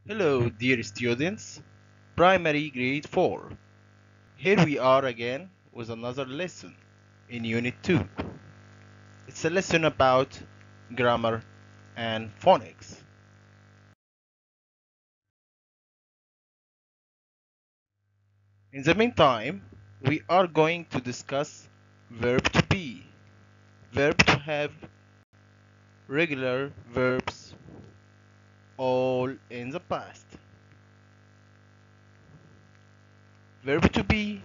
Hello, dear students, primary grade 4. Here we are again with another lesson in Unit 2. It's a lesson about grammar and phonics. In the meantime, we are going to discuss verb to be, verb to have, regular verbs, all in the past. Verb to be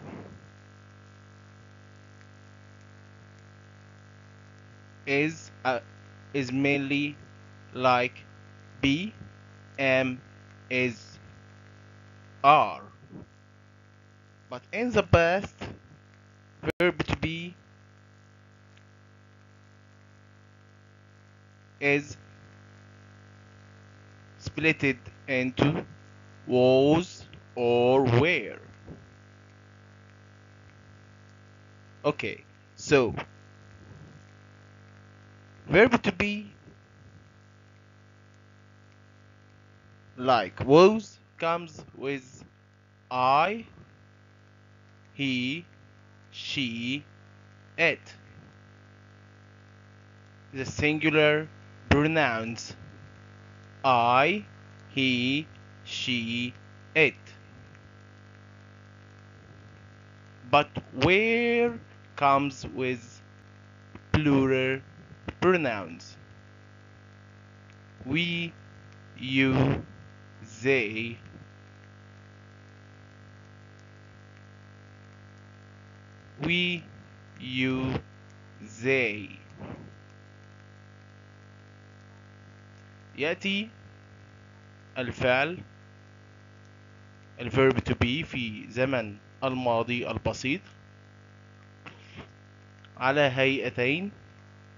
is mainly like be, am, is, are. But in the past, verb to be is splitted into was or were. Okay, so verb to be like was comes with I, he, she, it. The singular pronouns I, he, she, it. But where comes with plural pronouns we, you, they. We, you, they. يأتي الفعل الverb to be في زمن الماضي البسيط على هيئتين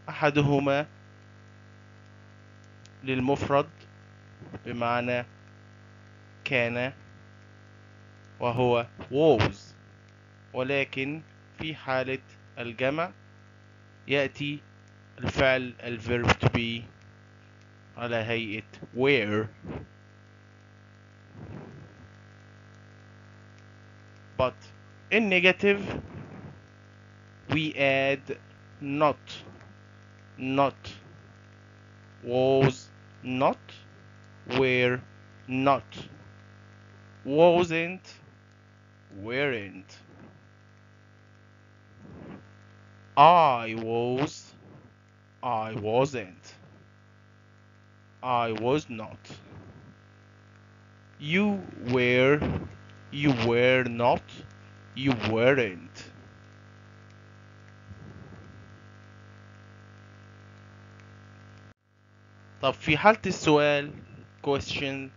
أحدهما للمفرد بمعنى كان وهو was، ولكن في حالة الجمع يأتي الفعل الverb to be على هيئة were. But in negative we add not, was not, were not, wasn't, weren't. I was, I wasn't, I was not. You were, you were not, you weren't. طب في حالة السؤال question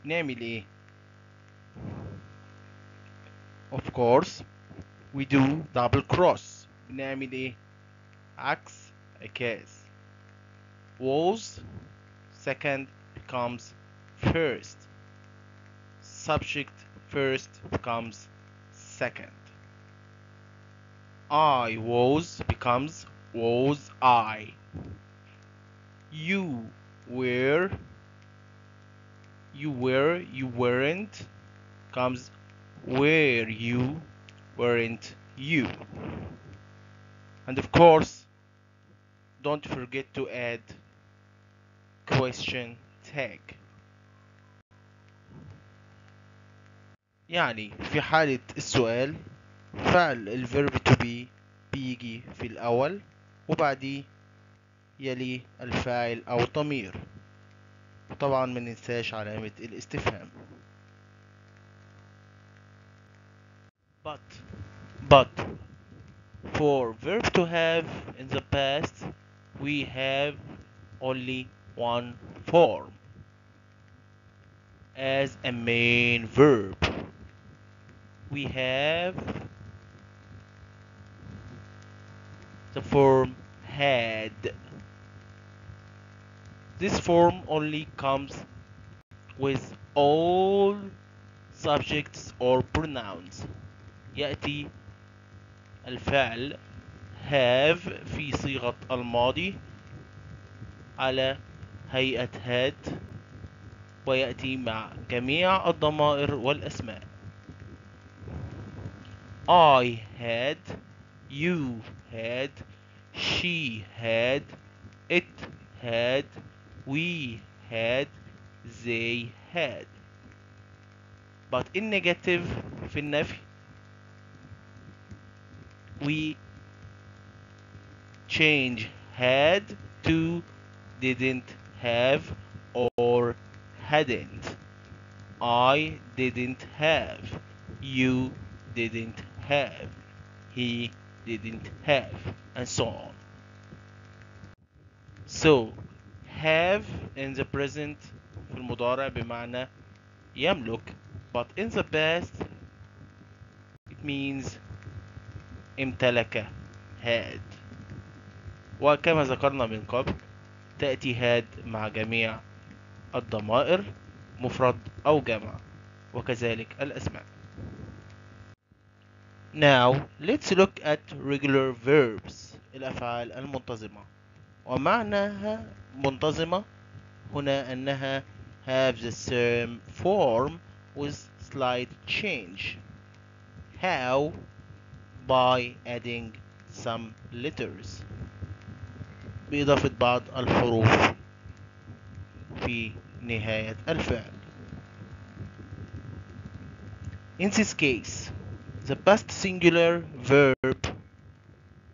نعمل ايه؟ Of course we do double cross. بنعمل ايه؟ عكس عكاس. Was second becomes first. Subject first becomes second. I was becomes was I. You were, you were, you weren't comes were you, weren't you. And of course, don't forget to add question tag. يعني في حالة السؤال فعل الverb to be بيجي في الأول وبعديه يلي الفاعل أو الضمير، وطبعا ما ننساش علامة الاستفهام. But for verb to have in the past we have only one form as a main verb. We have the form had. This form only comes with all subjects or pronouns. يأتي الفعل have في صيغة الماضي على هيئة had، ويأتي مع جميع الضمائر والأسماء. I had, you had, she had, it had, we had, they had. But in negative في النفي we change had to didn't have or hadn't. I didn't have, you didn't have, he didn't have, and so on. So have in the present في المضارع بمعنى يملك, but in the past it means امتلك, had. وكما ذكرنا من قبل تأتي had مع جميع الضمائر مفرد أو جمع وكذلك الأسماء. Now let's look at regular verbs, الأفعال المنتظمة. ومعناها منتظمة هنا أنها have the same form with slight change. How? By adding some letters, بإضافة بعض الحروف في نهاية الفعل. In this case, the past singular verb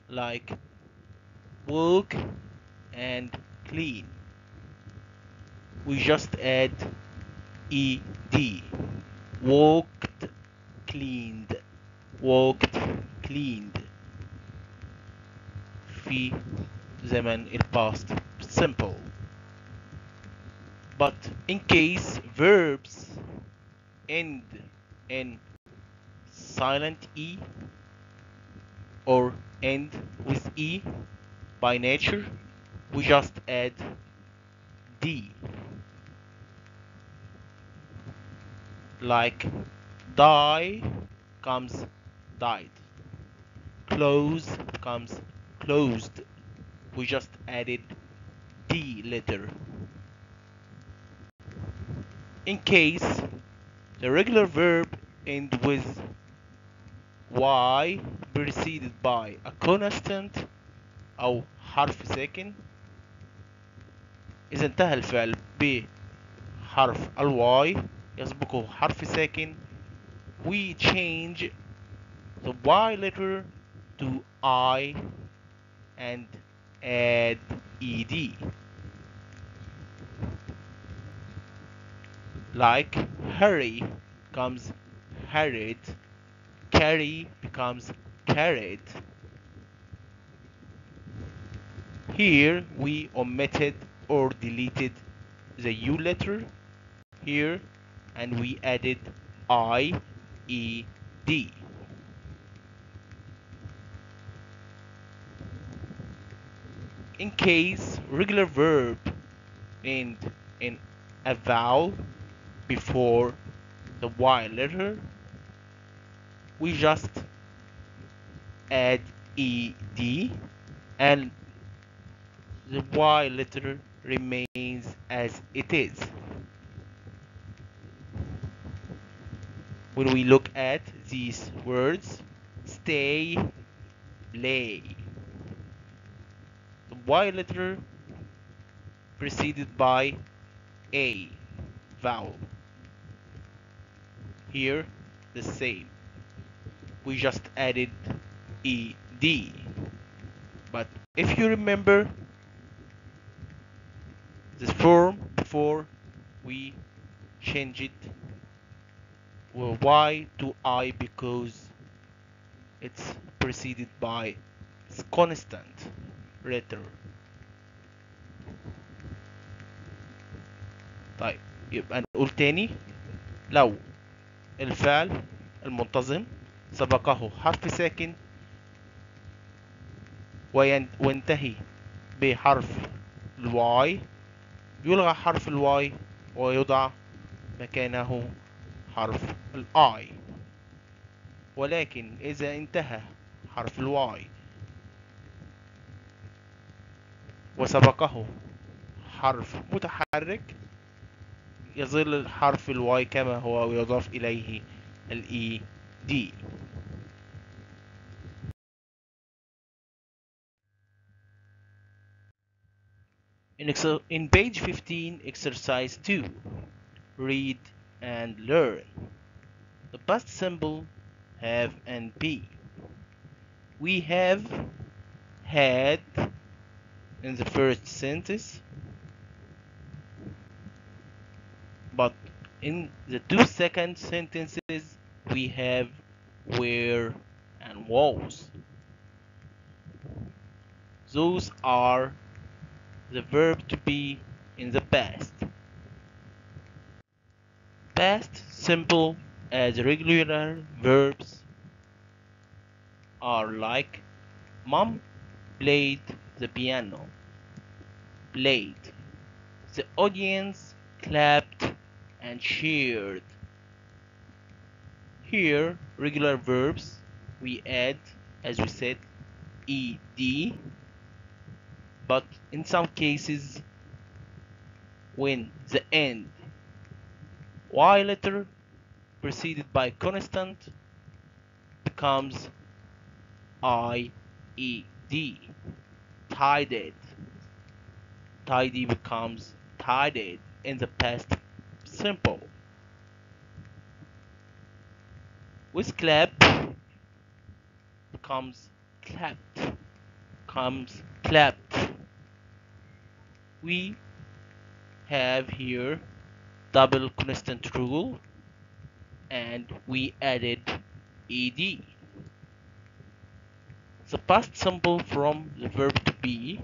like walk and clean, we just add ed. Walked, cleaned, walked, cleaned في زمن past simple. But in case verbs end in silent e or end with e by nature, we just add d. Like die comes died, close comes closed, we just added d letter. In case the regular verb end with y preceded by a constant أو حرف ساكن، إذا انتهى الفعل بحرف الواي يسبقه حرف ساكن we change the y letter to I and add ed. Like hurry becomes hurried, carry becomes carried. Here we omitted or deleted the U letter here and we added I, E, D. In case regular verb end in a vowel before the Y letter, we just add ED and the Y letter remains as it is. When we look at these words, stay, lay, the Y letter preceded by A vowel. Here the same. We just added ED. But if you remember this form before, we change it Y to I because it's preceded by constant letter. طيب يبقى نقول تاني لو الفعل المنتظم سبقه حرف ساكن وينتهي بحرف الواي يلغى حرف الواي ويضع مكانه حرف الاي. ولكن إذا انتهى حرف الواي وسبقه حرف متحرك يظل الحرف الواي كما هو ويضاف إليه الإي دي. In page 15, exercise 2, read and learn. The past simple have and be. We have had in the first sentence, but in the two second sentences we have were and was. Those are the verb to be in the past. Past simple as regular verbs are like Mom played the piano. Played. The audience clapped and cheered. Here, regular verbs we add, as we said, ed, but in some cases, when the end y letter preceded by constant becomes ied. Tidied. Tidy becomes tidied in the past simple. With clap becomes clapped. Comes clapped. We have here double constant rule and we added ed. The past simple from the verb to be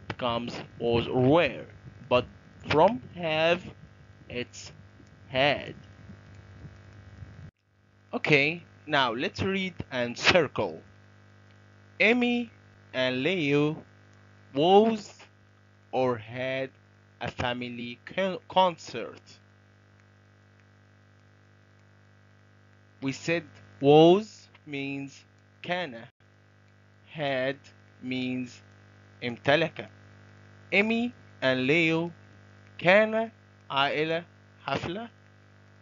becomes was or were, but from have it's had. Okay, now let's read and circle. Amy and Leo was or had a family concert. We said was means كان, had means امتلك. Amy and Leo كان عائلة حفلة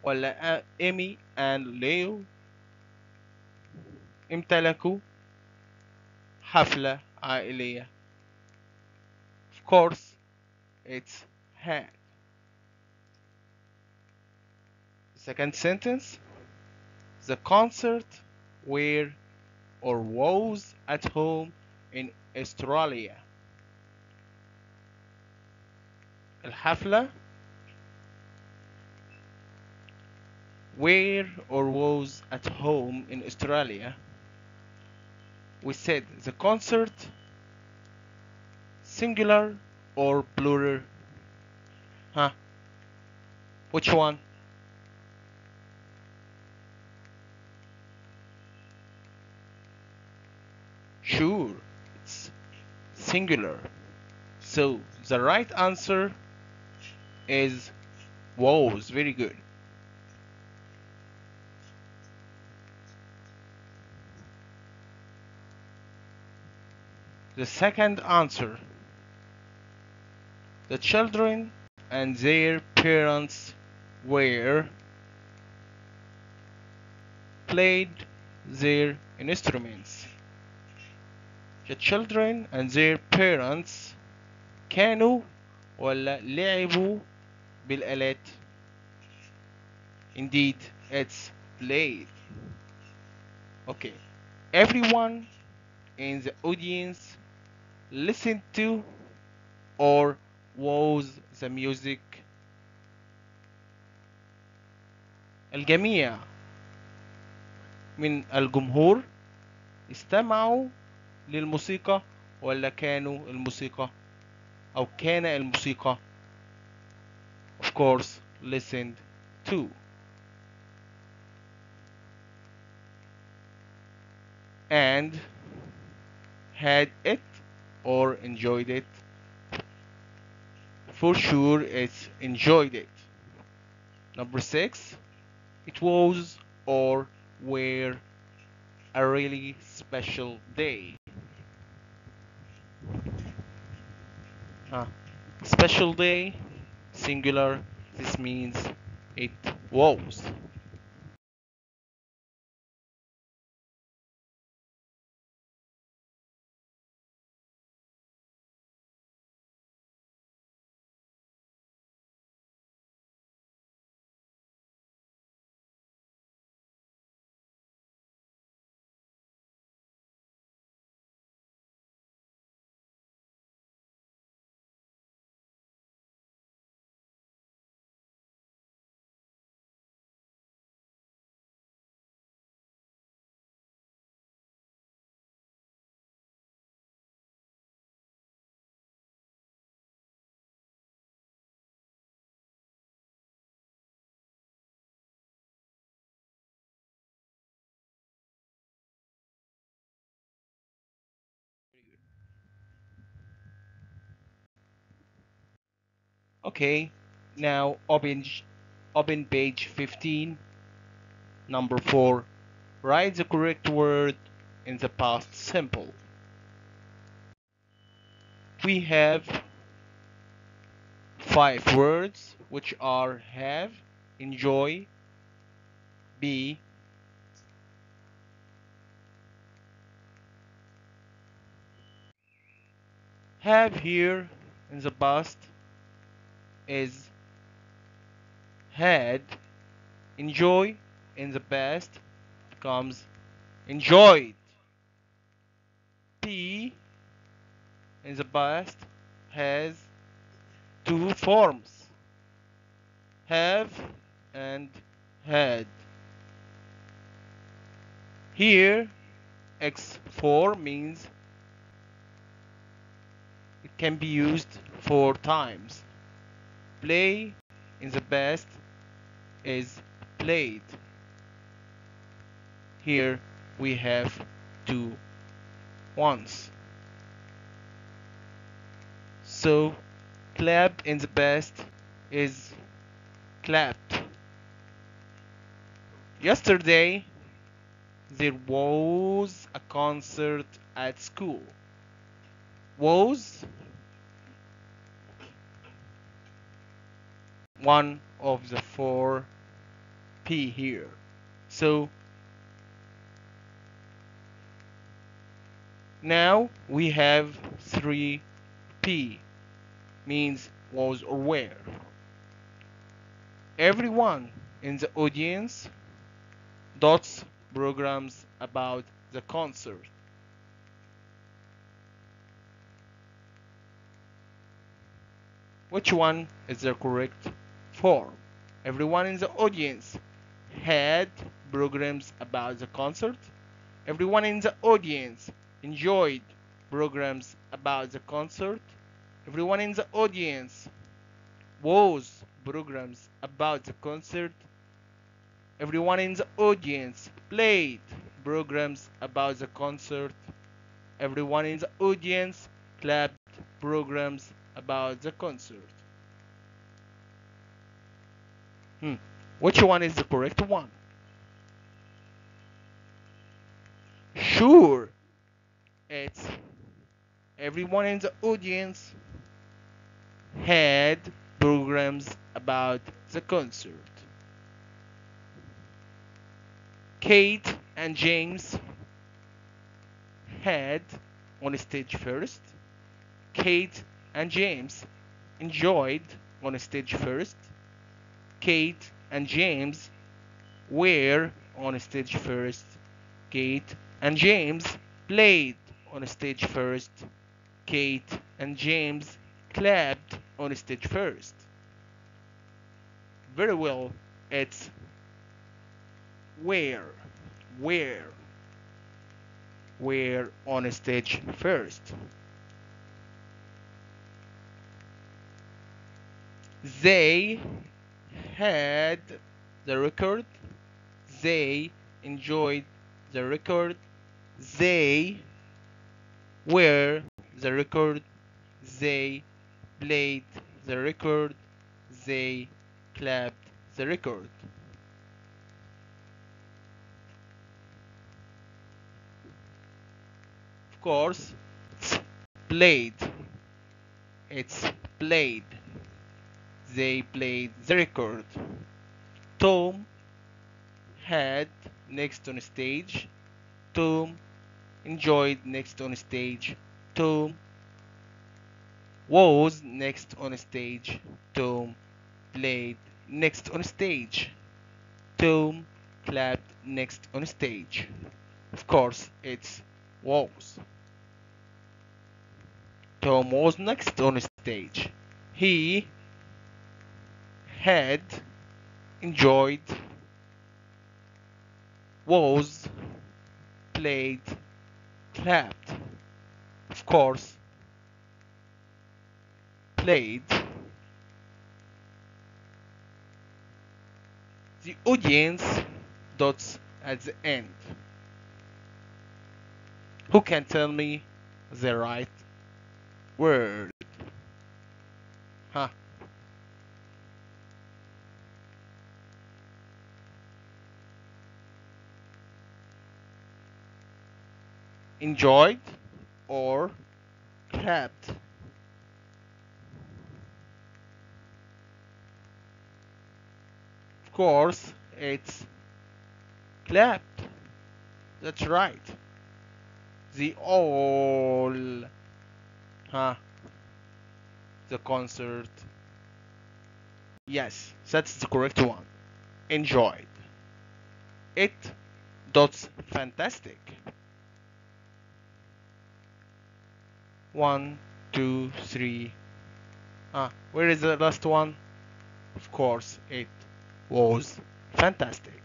ولا Amy and Leo امتلكوا حفلة عائلية. Of course, it's had. Second sentence, the concert were or was at home in Australia. الحفلة were or was at home in Australia. We said the concert singular or plural? Huh? Which one? Sure, it's singular. So the right answer is was. Very good. The second answer, the children and their parents were played their instruments. The children and their parents كانوا ولا لعبوا بالآلات. Indeed, it's played. Okay. Everyone in the audience listened to or was the music. الجميع من الجمهور استمعوا للموسيقى ولا كانوا الموسيقى أو كان الموسيقى. Of course, listened to. And had it or enjoyed it. For sure, it's enjoyed it. Number 6, it was or were a really special day. Special day, singular, This means it was. Okay, now open page 15, number 4. Write the correct word in the past simple. We have 5 words which are have, enjoy, be, have here in the past is had, enjoy in the past becomes enjoyed, be in the past has two forms, have and had. Here x4 means it can be used 4 times. Play in the past is played. Here we have two once. So clapped in the past is clapped. Yesterday there was a concert at school. Was one of the 4 P here. So now we have 3P, means was or were. Everyone in the audience dots programs about the concert. Which one is the correct form? Everyone in the audience had programs about the concert. Everyone in the audience enjoyed programs about the concert. Everyone in the audience was programs about the concert. Everyone in the audience played programs about the concert. Everyone in the audience clapped programs about the concert. Which one is the correct one? Sure, it's everyone in the audience had programs about the concert. Kate and James had on stage first. Kate and James enjoyed on stage first. Kate and James were on stage first. Kate and James played on stage first. Kate and James clapped on stage first. Very well, it's where, where, where on stage first. They had the record. They enjoyed the record. They were the record. They played the record. They clapped the record. Of course, it's played. It's played. they played the record. Tom had next on stage. Tom enjoyed next on stage. Tom was next on stage. Tom played next on stage. Tom clapped next on stage. Of course, it's was. Tom was next on stage. He had enjoyed, was, played, clapped. Of course, played. The audience dots at the end. Who can tell me the right word? Huh? Enjoyed or clapped? Of course, it's clapped. That's right. The all, huh? The concert. Yes, that's the correct one. Enjoyed. It dots fantastic. 1, 2, 3. Where is the last one? Of course, it was fantastic.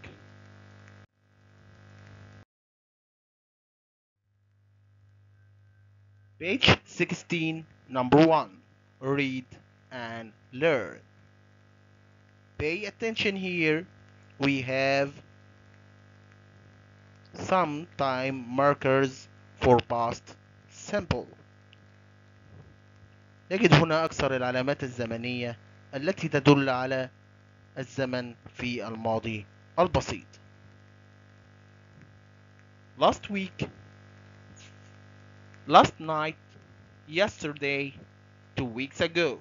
Page 16, number 1. Read and learn. Pay attention here. We have some time markers for past simple. يجد هنا أكثر العلامات الزمنية التي تدل على الزمن في الماضي البسيط. Last week, last night, yesterday, 2 weeks ago.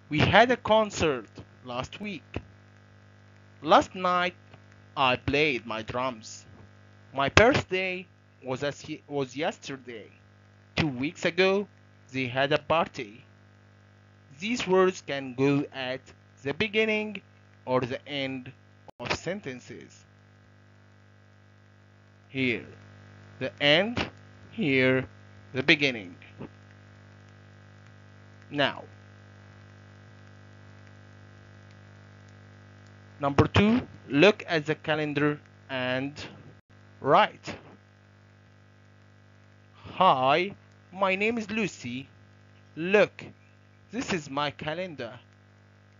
We had a concert last week. Last night, I played my drums. My birthday was yesterday. 2 weeks ago, they had a party. These words can go at the beginning or the end of sentences. Here, the end. Here, the beginning. Now, number 2, look at the calendar and write. Hi, my name is Lucy. Look, this is my calendar.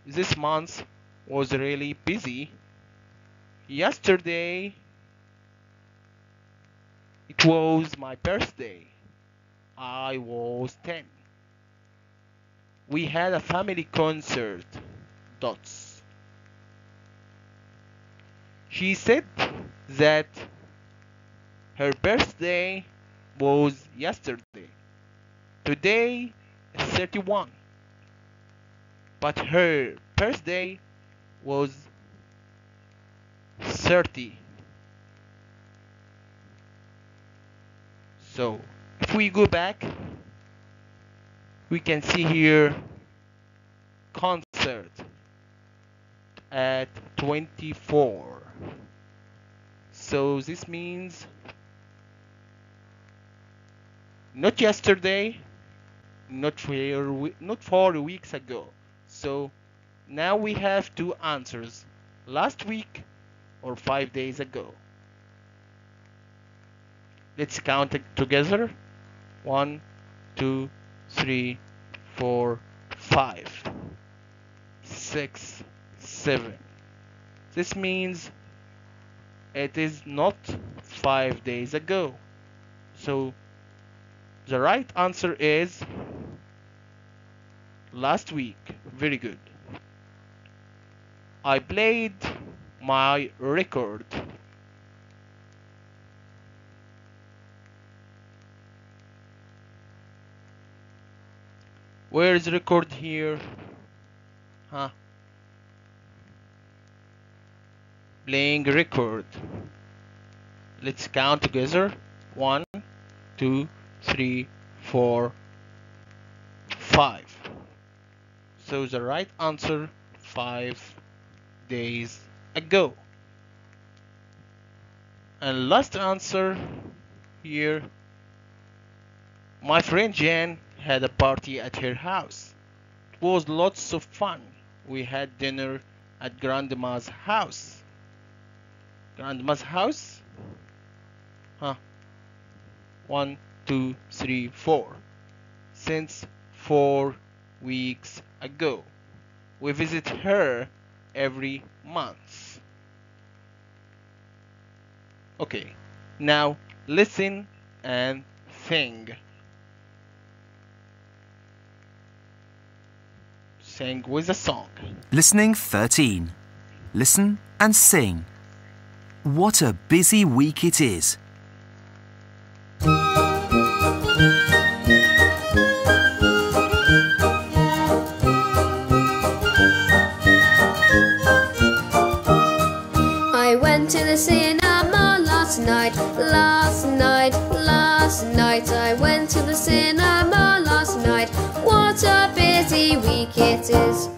This month was really busy. Yesterday, it was my birthday. I was 10. We had a family concert. Dots. She said that her birthday was yesterday. Today is 31. But her birthday was 30. So, if we go back, we can see here concert at 24. So this means not yesterday, not 4 weeks ago. So now we have two answers, last week or 5 days ago. Let's count it together. 1, 2, 3, 4, 5, 6, 7. This means it is not 5 days ago. So the right answer is last week. Very good. I played my record. Where is record here? Huh? Playing record. Let's count together. 1, 2, 3, 4, 5. So the right answer, 5 days ago. And last answer here, my friend Jan had a party at her house. It was lots of fun. We had dinner at Grandma's house. Grandma's house? Huh? 1, 2, 3, 4. Since 4 weeks ago. We visit her every month. Okay, now listen and sing. Sing with a song. Listening 13. Listen and sing. What a busy week it is. I went to the cinema last night. I went to the cinema last night. What a busy week it is.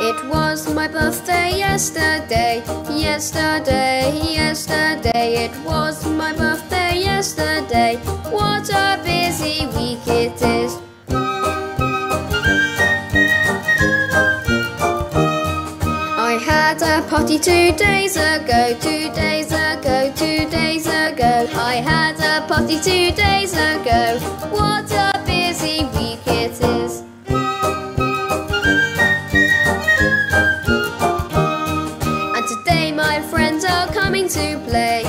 It was my birthday yesterday. It was my birthday yesterday. What a busy week it is. I had a party 2 days ago. I had a party 2 days ago. What a busy week it is. And today my friends are coming to play.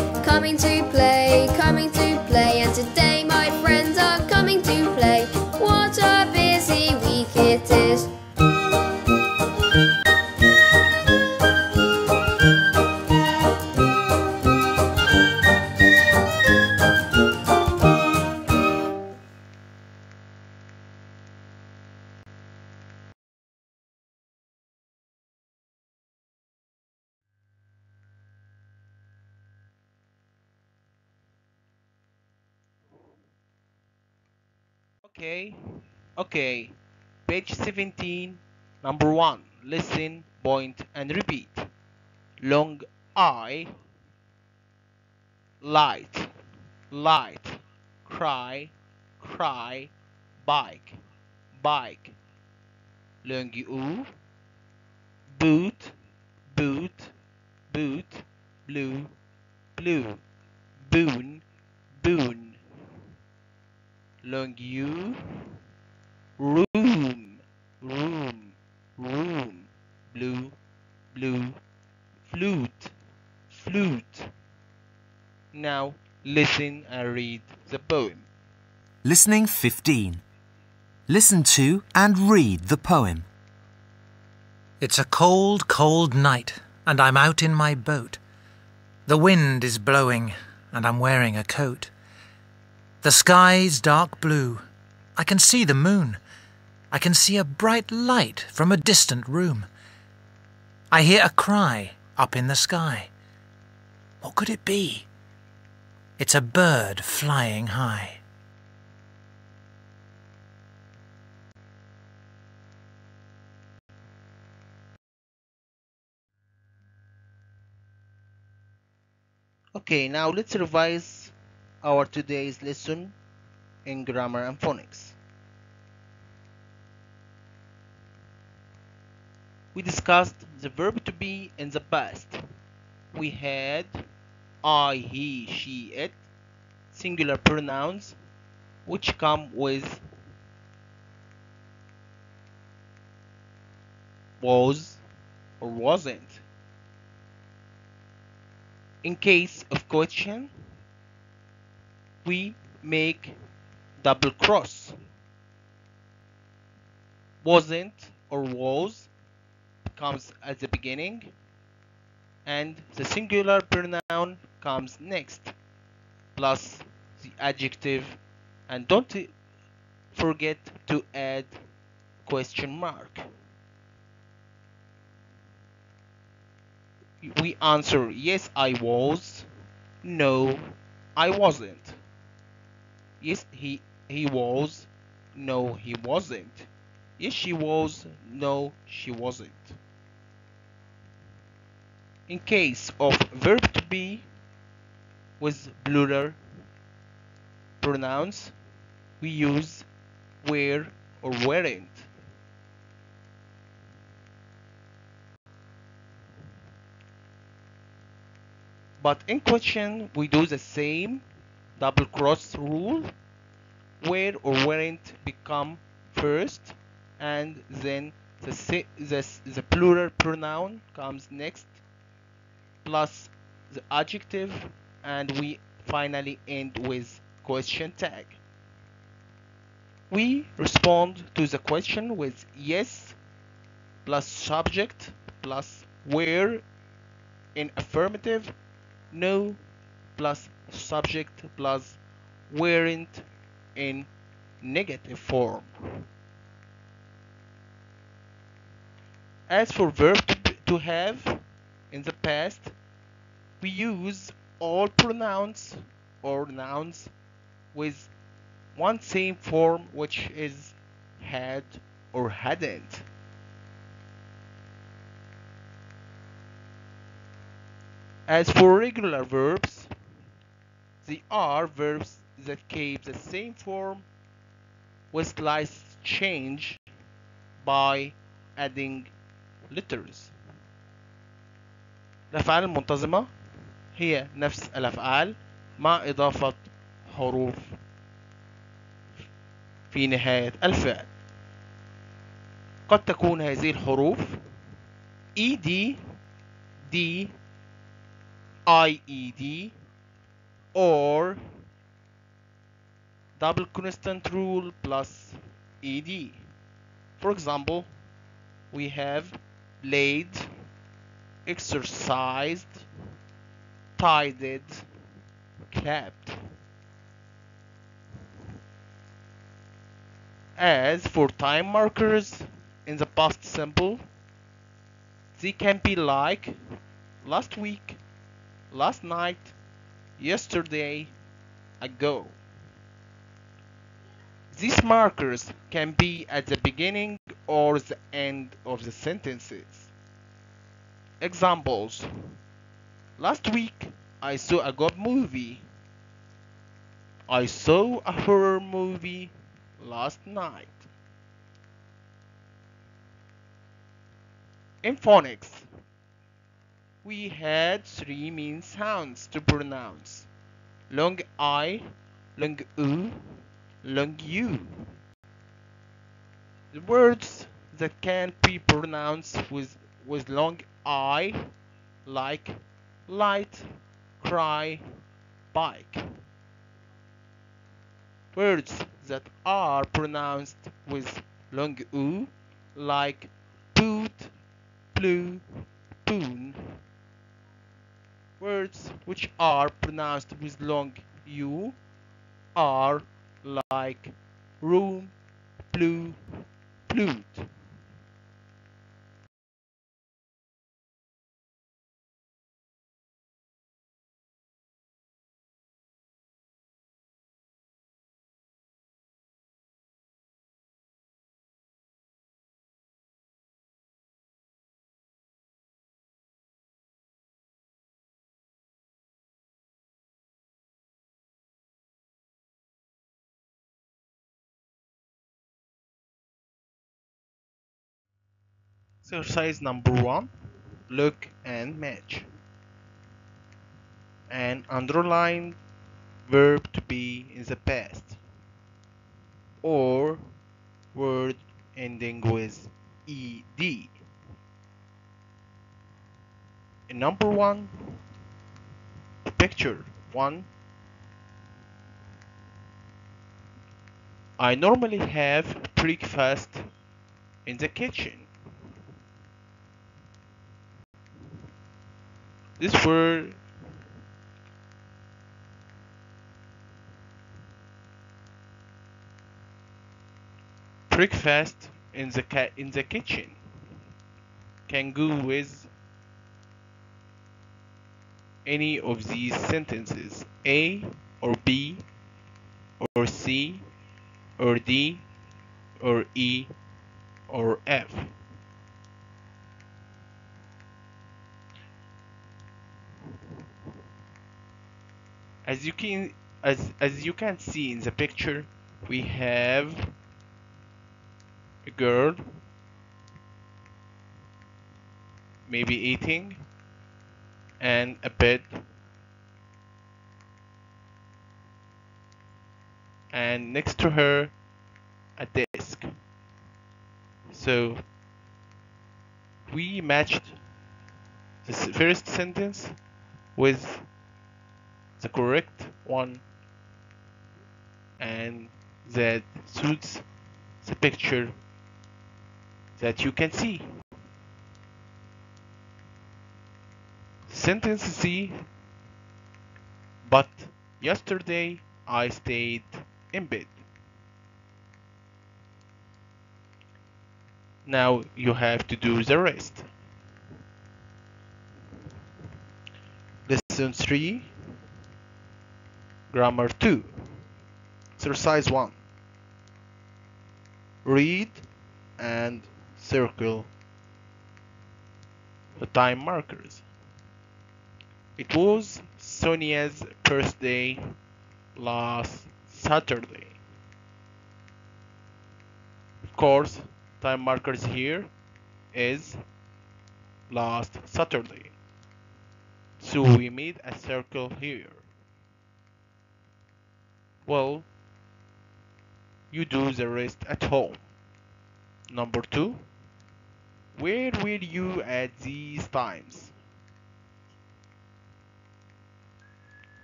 And today my friends are coming to play. What a busy week it is. Okay. Page 17, number 1. Listen, point, and repeat. Long I, light, cry, bike, Long U, boot, blue, boon, Long U, room, blue, flute. Now listen and read the poem. Listening 15. Listen to and read the poem. It's a cold, cold night, and I'm out in my boat. The wind is blowing, and I'm wearing a coat. The sky's dark blue. I can see the moon. I can see a bright light from a distant room. I hear a cry up in the sky. What could it be? It's a bird flying high. Okay, now let's revise our today's lesson in grammar and phonics. We discussed the verb to be in the past. We had I, he, she, it, singular pronouns which come with was or wasn't. In case of question, we make double cross. Wasn't or was comes at the beginning, and the singular pronoun comes next, plus the adjective, and don't forget to add question mark. We answer yes, I was. No, I wasn't. Yes, he was. No, he wasn't. Yes, she was. No, she wasn't. In case of verb to be with plural pronouns, we use were or weren't. But in question, we do the same double cross rule. Were or weren't become first, and then the plural pronoun comes next, plus the adjective, and we finally end with question tag. We respond to the question with yes plus subject plus were in affirmative, no plus subject plus weren't in negative form. As for verb to have, in the past, we use all pronouns or nouns with one same form, which is had or hadn't. As for regular verbs, they are verbs that keep the same form with slight change by adding letters. الأفعال المنتظمة هي نفس الأفعال مع إضافة حروف في نهاية الفعل. قد تكون هذه الحروف ed, d, ied, or double constant rule plus ed. For example, we have played, exercised, tidied, clapped. As for time markers in the past simple, they can be like last week, last night, yesterday, ago. These markers can be at the beginning or the end of the sentences. Examples: last week I saw a good movie. I saw a horror movie last night. In phonics, we had three main sounds to pronounce: long I, long U, long U. The words that can be pronounced with long I, like light, cry, bike. Words that are pronounced with long U, like boot, blue, poon. Words which are pronounced with long U are like room, blue, flute. Exercise number 1. Look and match. An underlined verb to be in the past, or word ending with ed. In number 1, picture 1. I normally have breakfast in the kitchen. This word breakfast in the kitchen can go with any of these sentences: A or B or C or D or E or F. As you can see in the picture, we have a girl maybe eating, and a bed, and next to her a desk. So we matched the first sentence with the correct one, and that suits the picture that you can see. Sentence C: but yesterday I stayed in bed. Now you have to do the rest. Lesson 3, Grammar 2. Exercise 1. Read and circle the time markers. It was Sonia's birthday last Saturday. Of course, time markers here is last Saturday. So we made a circle here. Well, you do the rest at home. Number 2. Where were you at these times?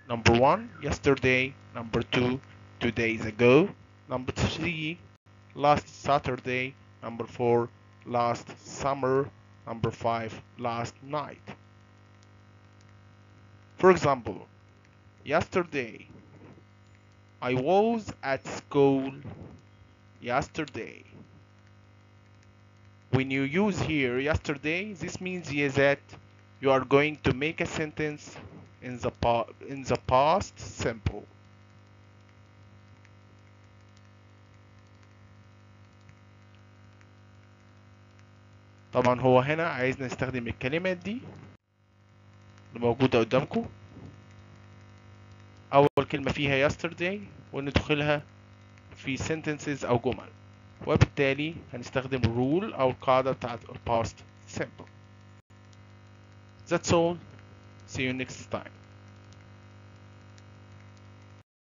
Number 1, yesterday. Number 2, 2 days ago. Number 3, last Saturday. Number 4, last summer. Number 5, last night. For example, yesterday. I was at school yesterday. When you use here yesterday, this means that you are going to make a sentence in the past simple. طبعا هو هنا عايزنا نستخدم الكلمات دي اللي موجودة قدامكم. أول كلمة فيها yesterday وندخلها في sentences أو جمل، وبالتالي هنستخدم الرول أو القاعدة بتاعت past simple. That's all. See you next time.